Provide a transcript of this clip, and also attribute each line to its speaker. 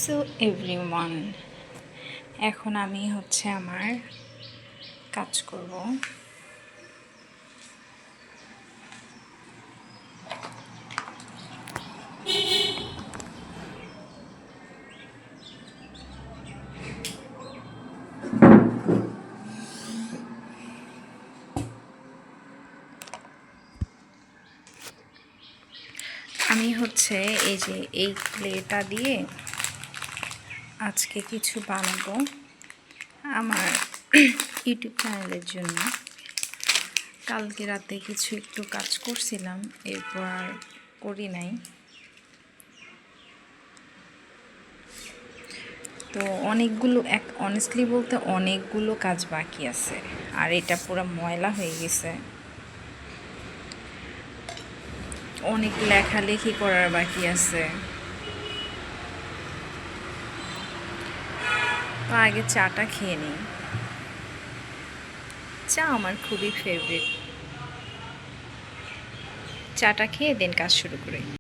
Speaker 1: So everyone, এখন আমি আমার কাজ করব। আমি এই যে এই ক্লেটা দিয়ে আজকে কিছু বানাবো আমার ইউটিউব চ্যানেলের জন্য। কালকে রাতে কিছু একটু কাজ করছিলাম, এরপর আর করি নাই। তো অনেস্টলি বলতে অনেকগুলো কাজ বাকি আছে, আর এটা পুরো ময়লা হয়ে গেছে। অনেক লেখালেখি করার বাকি আছে। তো আগে চাটা খেয়ে নিই। চা আমার খুবই ফেভারিট। চাটা খেয়ে দেন কাজ শুরু করি।